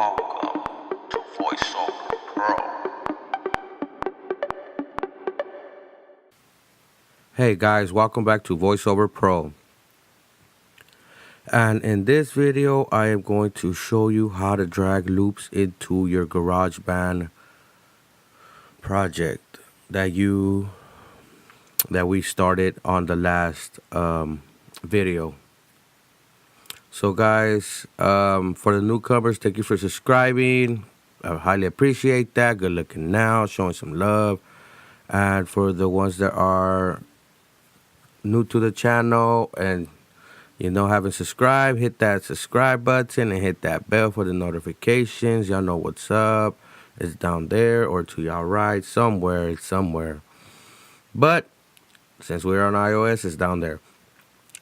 Welcome to VoiceOver Pro. Hey guys, welcome back to VoiceOver Pro. And in this video, I am going to show you how to drag loops into your GarageBand project that we started on the last video. So guys, for the newcomers, thank you for subscribing. I highly appreciate that. Good looking now, showing some love. And for the ones that are new to the channel and haven't subscribed, hit that subscribe button and hit that bell for the notifications. Y'all know what's up. It's down there or to y'all right, somewhere. It's somewhere. But since we're on iOS, it's down there.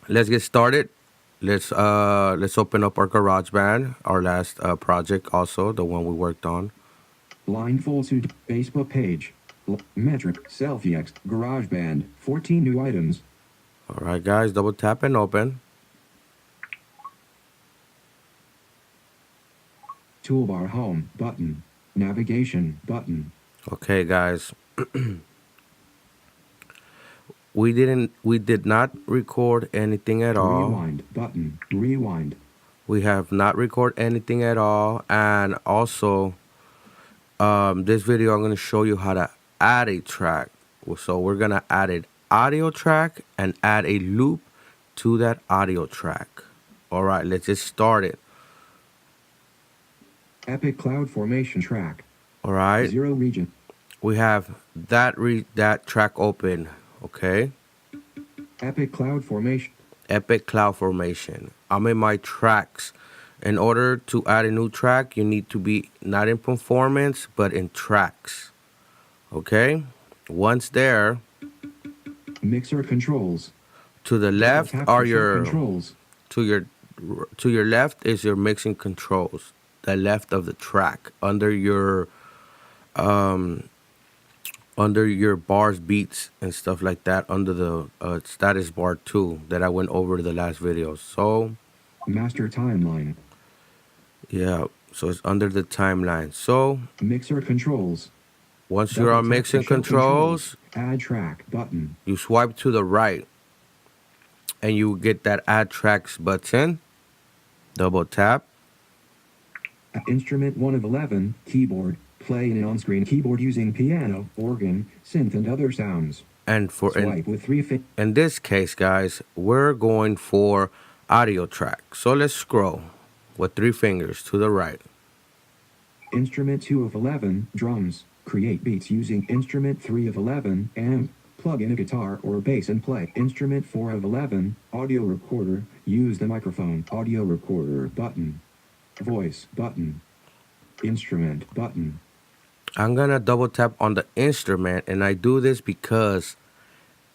Let's get started. Let's open up our GarageBand, our last project, also the one we worked on. Line full suit, Facebook page, metric, selfie X, GarageBand, 14 new items. All right, guys, double tap and open. Toolbar home button, navigation button. Okay, guys. We did not record anything at all. Rewind button, rewind. We have not recorded anything at all. And also, this video, I'm going to show you how to add a track. So we're going to add an audio track and add a loop to that audio track. All right, let's just start it. Epic Cloud Formation track. All right. 0 region. We have that track open. Okay. Epic Cloud Formation. Epic Cloud Formation. I'm in my tracks. In order to add a new track, you need to be not in performance, but in tracks. Okay. Once there, mixer controls. To the left are your controls. To your left is your mixing controls. The left of the track under your bars, beats, and stuff like that, under the status bar too, that I went over the last video. So master timeline. Yeah, so it's under the timeline. So mixer controls. Once you're on mixing controls, add track button. You swipe to the right and you get that add tracks button. Double tap. Instrument 1 of 11, keyboard. Play an on-screen keyboard using piano, organ, synth, and other sounds. And for swipe with 3 in this case, guys, we're going for audio track. So let's scroll with 3 fingers to the right. Instrument 2 of 11, drums. Create beats using instrument 3 of 11, amp. Plug in a guitar or bass and play. Instrument 4 of 11, audio recorder. Use the microphone. Audio recorder button. Voice button. Instrument button. I'm gonna double tap on the instrument, and I do this because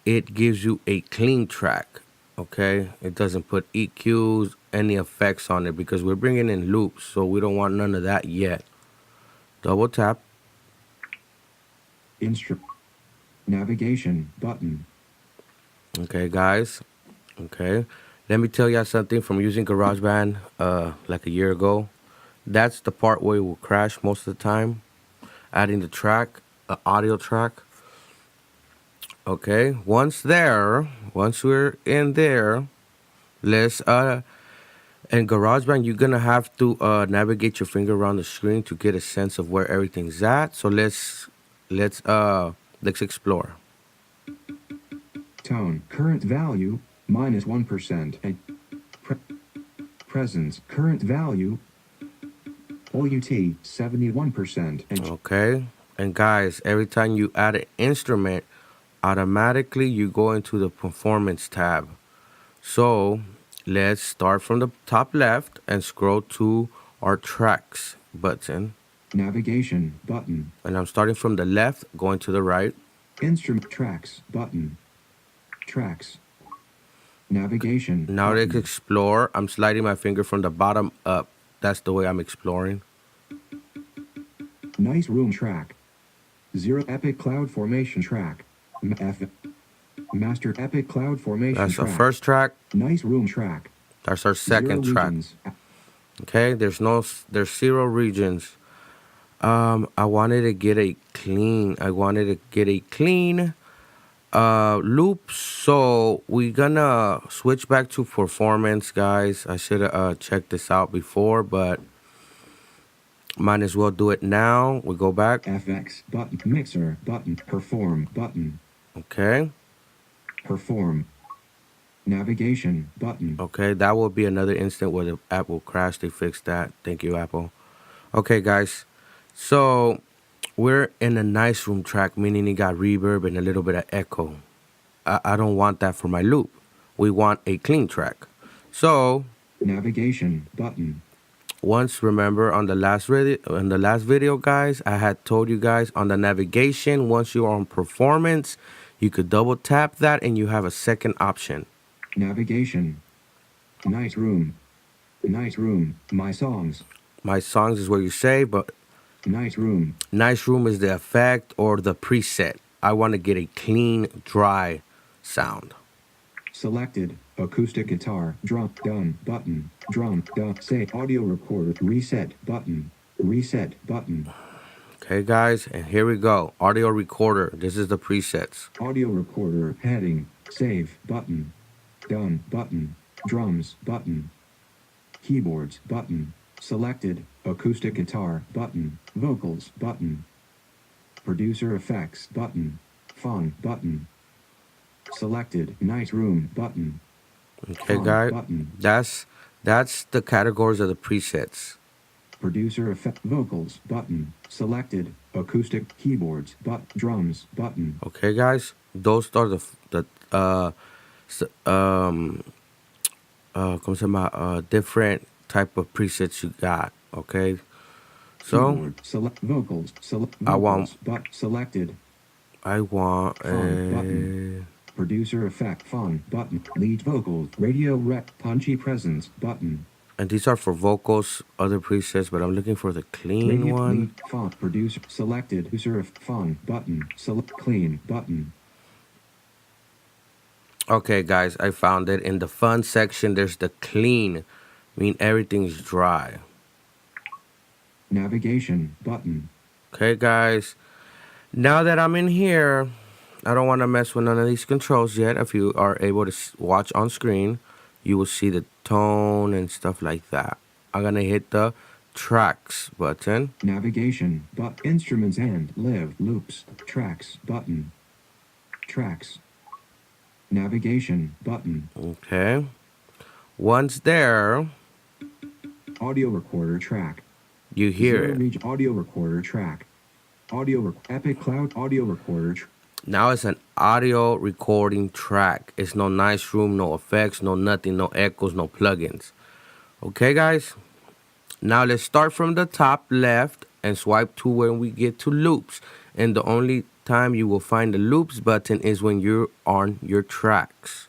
it gives you a clean track. Okay, it doesn't put EQs, any effects on it, because we're bringing in loops, so we don't want none of that yet. Double tap. Instrument. Navigation button. Okay, guys. Okay, let me tell you something from using GarageBand like a year ago. That's the part where it will crash most of the time. Adding the track, audio track. Okay, once we're in there, let's in GarageBand, you're gonna have to navigate your finger around the screen to get a sense of where everything's at. So let's explore. Tone, current value, -1%. And presence, current value, OUT, 71%. Okay, and guys, every time you add an instrument, automatically you go into the performance tab. So let's start from the top left and scroll to our tracks button. Navigation button. And I'm starting from the left, going to the right. Instrument tracks button. Tracks. Navigation. Now button. let's explore. I'm sliding my finger from the bottom up. That's the way I'm exploring. Nice room track. 0 Epic Cloud Formation track. Master Epic Cloud Formation That's track. our first track. Nice room track. That's our second track. Okay, there's 0 regions. I wanted to get a clean. Loop. So we're gonna switch back to performance, guys. I should have checked this out before, but might as well do it now. We go back. FX button, mixer button, perform button, Okay. perform, navigation button, Okay, that will be another instant where the app will crash. They fixed that. Thank you, Apple. Okay, guys. So we're in a nice room track, meaning it got reverb and a little bit of echo. I don't want that for my loop. We want a clean track. So navigation button, once, remember on the last video, guys, I had told you guys on the navigation, once you are on performance, you could double tap that and you have a second option. navigation, nice room, my songs, My songs is where you save, but nice room, nice room is the effect or the preset. I want to get a clean, dry sound. selected, acoustic guitar, drum, done, button, drum, done, say, audio recorder, reset button, reset button, Okay, guys, and here we go. Audio recorder. This is the presets. audio recorder, heading, save button, done button, drums button, keyboards button, selected, acoustic guitar button, vocals button, producer effects button, fun button, selected, nice room button, Okay, fun guys, button, that's the categories of the presets. producer effect, vocals button, selected, acoustic, keyboards drums button, Okay, guys, those are ¿cómo se llama? Different type of presets you got. Okay, so keyboard, select vocals, I want selected, a button. Producer effect, fun button, lead vocals, radio rec, punchy presence button, and these are for vocals, other presets, but I'm looking for the clean radio one. lead, font, producer, selected, producer fun button, select clean button, Okay, guys, I found it. In the fun section, there's the clean, mean everything's dry. navigation button, Okay, guys, now that I'm in here, I don't want to mess with none of these controls yet. If you are able to watch on screen, you will see the tone and stuff like that. I'm gonna hit the tracks button. navigation, instruments and live loops, tracks button, tracks, navigation button, Okay, once there, audio recorder track, you hear it. audio recorder track, Epic Cloud audio recorder Now it's an audio recording track. It's no nice room, no effects, no nothing, no echoes, no plugins. Okay, guys? Now let's start from the top left and swipe to when we get to loops. And the only time you will find the loops button is when you're on your tracks.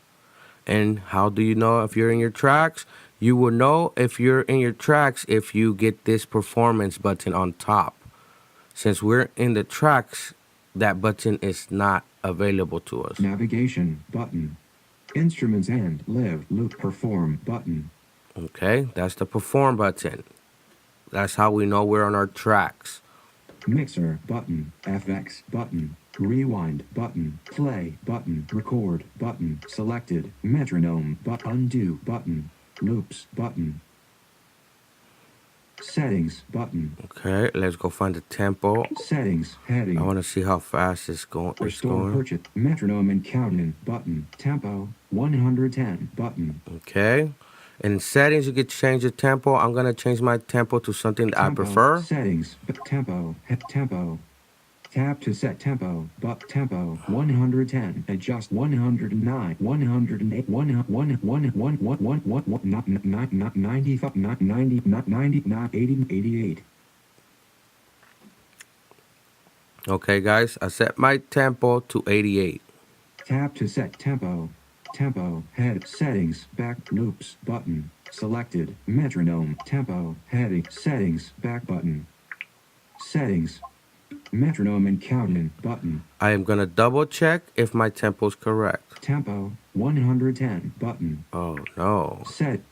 And how do you know if you're in your tracks? You will know if you're in your tracks if you get this performance button on top. Since we're in the tracks, that button is not available to us. navigation button, instruments and live loop perform button, Okay, that's the perform button. That's how we know we're on our tracks. mixer button, FX button, rewind button, play button, record button, selected, metronome undo button, loops button, settings button, Okay, let's go find the tempo. settings heading, I want to see how fast it's going. restore purchase, metronome and counting button, tempo 110 button, Okay, in settings you can change the tempo. I'm gonna change my tempo to something that I prefer. settings tempo tap to set tempo tempo 110 adjust 109 108 90 88. Okay, guys, I set my tempo to 88. Tap to set tempo head settings back loops button selected metronome tempo heading settings back button settings metronome and counting button I am gonna double check if my tempo is correct. tempo 110 button Oh no. set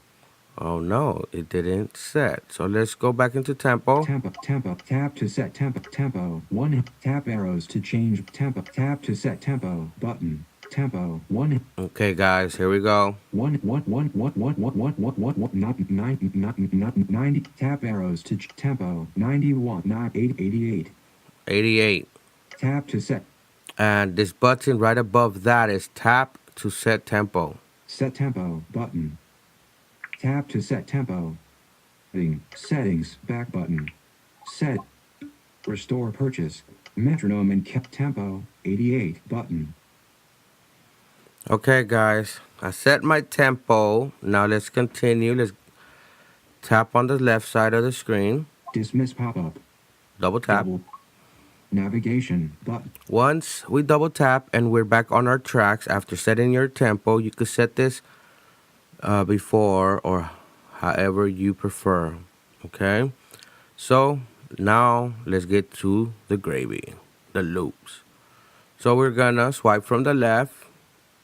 Oh no, it didn't set. So let's go back into tempo. Tempo, tap to set tempo, 1, tap arrows to change tempo, tap to set tempo, button, tempo, 1, Okay, guys, here we go. 90, tap arrows to tempo, 91, 88, 88. tap to set And this button right above that is tap to set tempo. set tempo, button, tap to set tempo, settings, back button, set, restore purchase, metronome and kept tempo, 88, button. Okay, guys, I set my tempo. Now let's continue. Let's tap on the left side of the screen. Dismiss pop-up. Double tap. Navigation button. Once we double tap and we're back on our tracks after setting your tempo, you could set this before or however you prefer. Okay, so now let's get to the gravy, the loops. So we're gonna swipe from the left.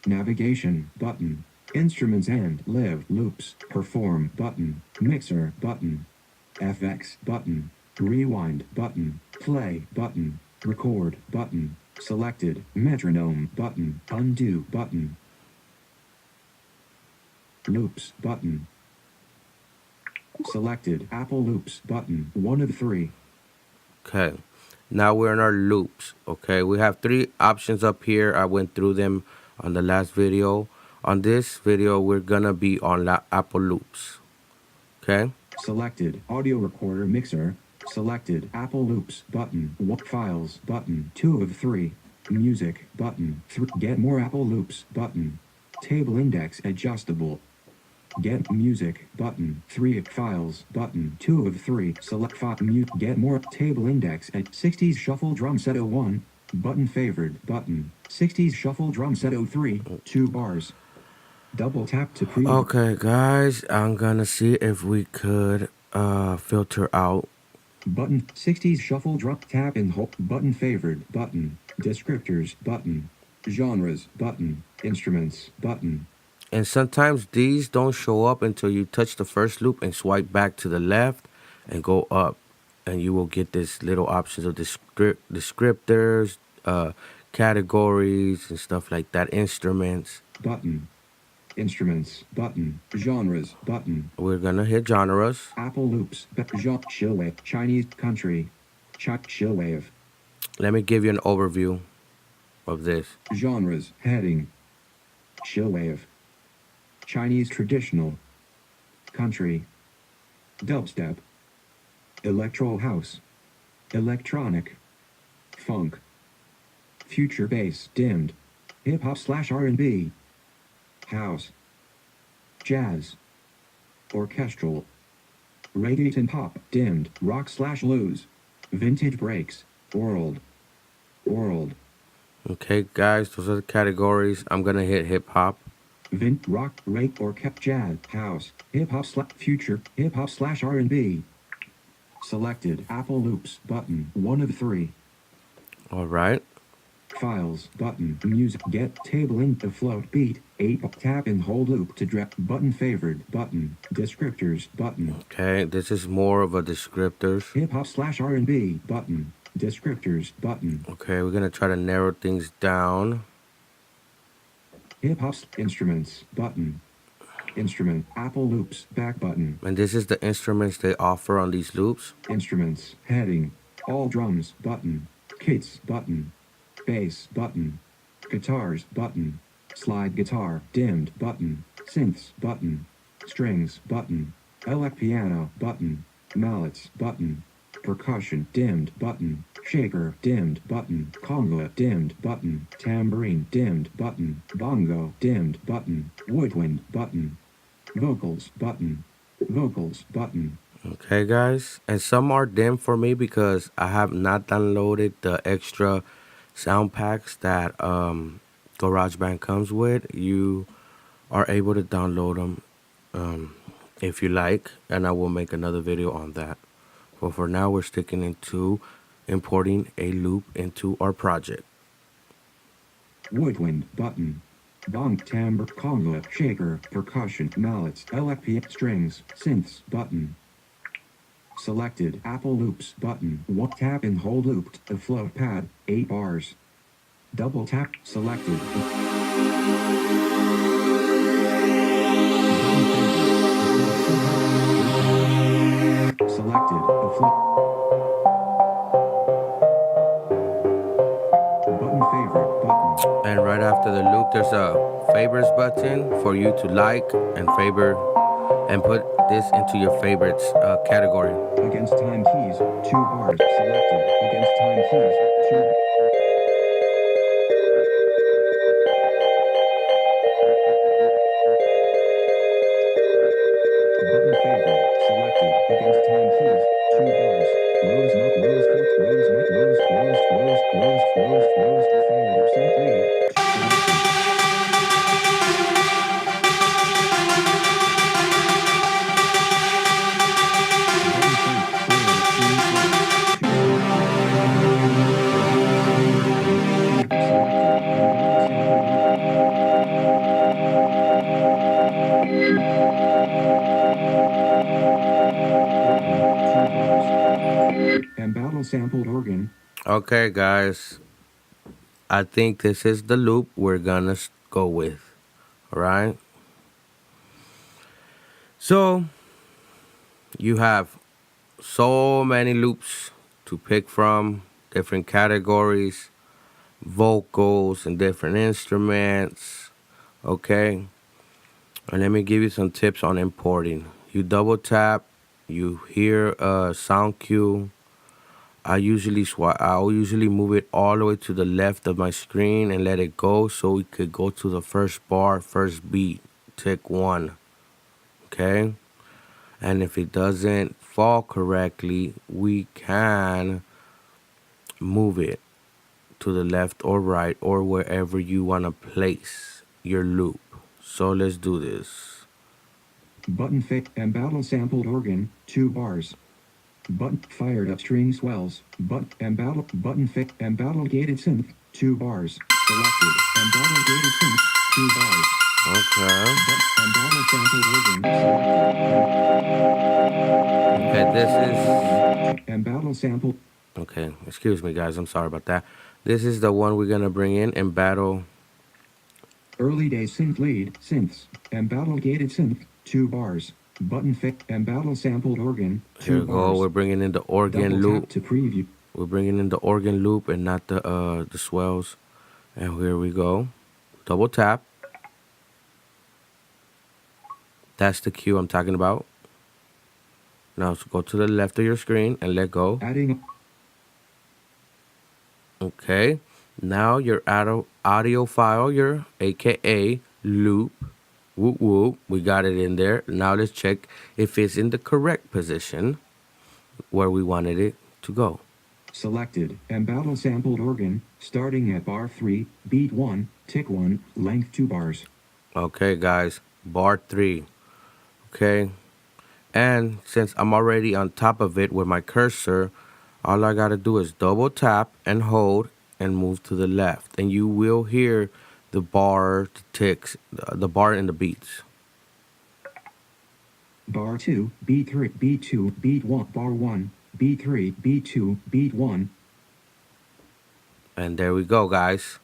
Navigation button. Instruments and live loops. Perform button. Mixer button. FX button. Rewind button. Play button. Record button. Selected. Metronome button. Undo button. Loops button. Selected. Apple loops button. 1 of 3. Okay, now we're in our loops. Okay, we have 3 options up here. I went through them on the last video. On this video, we're gonna be on Apple loops. Okay. Selected. Audio recorder mixer. Selected. Apple loops button. What files button. 2 of 3. Music button. Get more Apple loops button. Table index adjustable. Get music button. 3 files button. 2 of 3. Select file mute. Get more table index at 60s shuffle drum set 01. Button favored button. 60s shuffle drum set 03. 2 bars. Double tap to preview. Okay, guys, I'm gonna see if we could filter out. Button 60s shuffle drum tap and hold button favored button. Descriptors button. Genres button. Instruments button. And sometimes these don't show up until you touch the first loop and swipe back to the left and go up. And you will get this little options of descriptors, categories and stuff like that, instruments. Button. Instruments button. Genres button. We're gonna hit genres. Apple loops. Chill wave. Chinese country. Chill wave. Let me give you an overview of this. Genres. Heading. Chill wave. Chinese traditional. Country. Dubstep. Electro house. Electronic. Funk. Future bass dimmed. Hip hop / R&B. House. Jazz. Orchestral. Reggaeton pop dimmed. Rock / blues. Vintage breaks. World. Okay, guys, those are the categories. I'm gonna hit hip hop. Rock, rake, or jazz, house, hip hop / future, hip hop / R&B. Selected Apple loops button. 1 of 3. All right. Files button. Music get table in to float beat. 8 tap and hold loop to drop button favored button. Descriptors button. Okay, this is more of a descriptors. Hip hop / R&B button. Descriptors button. Okay, we're gonna try to narrow things down. Hip hop instruments button. Instrument Apple loops back button. And this is the instruments they offer on these loops. Instruments heading. All drums button. Kits button. Bass button. Guitars button. Slide guitar dimmed button. Synths button. Strings button. Elec piano button. Mallets button. Percussion dimmed button. Shaker dimmed button. Conga dimmed button. Tambourine dimmed button. Bongo dimmed button. Woodwind button. Vocals button. Vocals button. Okay, guys, and some are dim for me because I have not downloaded the extra sound packs that GarageBand comes with. You are able to download them if you like, and I will make another video on that. But for now, we're sticking into importing a loop into our project. Woodwind button. Gong, timbre, conga, shaker, percussion, mallets, LFP, strings, synths, button. Selected Apple Loops button. One tap and hold looped. The float pad, 8 bars. Double tap, selected. Selected, the float. Button favorite, button. And right after the loop, there's a favorites button for you to like and favor and put this into your favorites category. Against time keys, 2 bars. Selected, against time keys, 2. Button favorite, selected, against time keys, 2 bars. Rose, not rose, fourth, rose, not rose, rose, rose, rose, rose, rose, fired up, sync lead. Selected. And battle sampled organ. Okay, guys. I think this is the loop we're gonna go with. All right. So you have so many loops to pick from, different categories, vocals, and different instruments. Okay. And let me give you some tips on importing. You double tap, you hear a sound cue. I'll usually move it all the way to the left of my screen and let it go so we could go to the first bar, first beat, tick 1. Okay? And if it doesn't fall correctly, we can move it to the left or right or wherever you want to place your loop. So let's do this. Button fit and battle sampled organ, 2 bars. Button fired up string swells. And battle button fit and battle gated synth, 2 bars. Selected and battle gated synth, 2 bars. Okay. And battle sampled organ, selected. Okay, this is... And battle sample. Okay, excuse me, guys. I'm sorry about that. This is the one we're going to bring in and battle. Early days synth lead, synths, and battle gated synth, 2 bars. Button fit and battle sampled organ, 2 Here we go. bars. We're bringing in the organ Double loop. tap to preview. We're bringing in the organ loop and not the swells. And here we go. Double tap. That's the cue I'm talking about. Now go to the left of your screen and let go. Adding. Okay. Now your audio file, your AKA loop. Whoop whoop. We got it in there. Now let's check if it's in the correct position where we wanted it to go. Selected and battle sampled organ, starting at bar 3, beat 1, tick 1, length 2 bars. Okay, guys. Bar 3. Okay. And since I'm already on top of it with my cursor, all I gotta do is double tap and hold and move to the left. And you will hear the bar, the ticks, the bar and the beats. Bar 2, beat 3, beat 2, beat 1, bar 1, beat 3, beat 2, beat 1. And there we go, guys.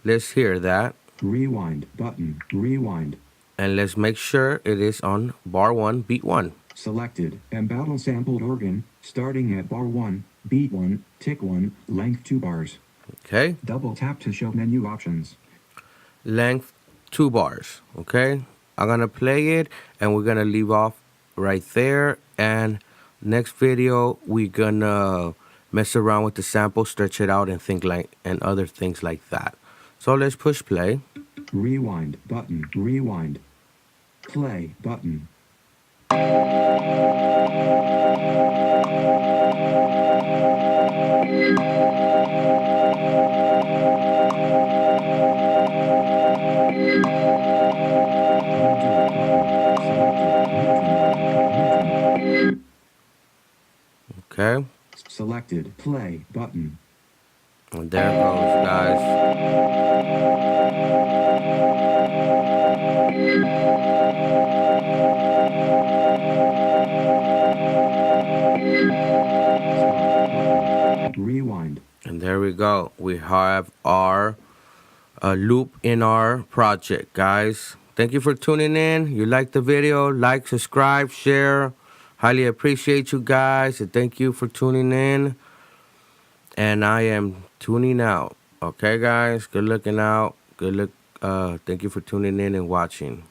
Let's hear that. Rewind button, rewind. And let's make sure it is on bar 1, beat 1. Selected and battle sampled organ, starting at bar 1, beat 1, tick 1, length 2 bars. Okay. Double tap to show menu options. Length 2 bars. Okay. I'm gonna play it and we're gonna leave off right there. And next video we're gonna mess around with the sample, stretch it out, and other things like that. So let's push play. Rewind button, rewind. Play button. Okay. Selected play button. And there it goes, guys. Rewind. And there we go. We have our loop in our project, guys. Thank you for tuning in. You like the video, like, subscribe, share. Highly appreciate you guys. And thank you for tuning in. And I am tuning out. Okay, guys. Good looking out. Good look. Thank you for tuning in and watching.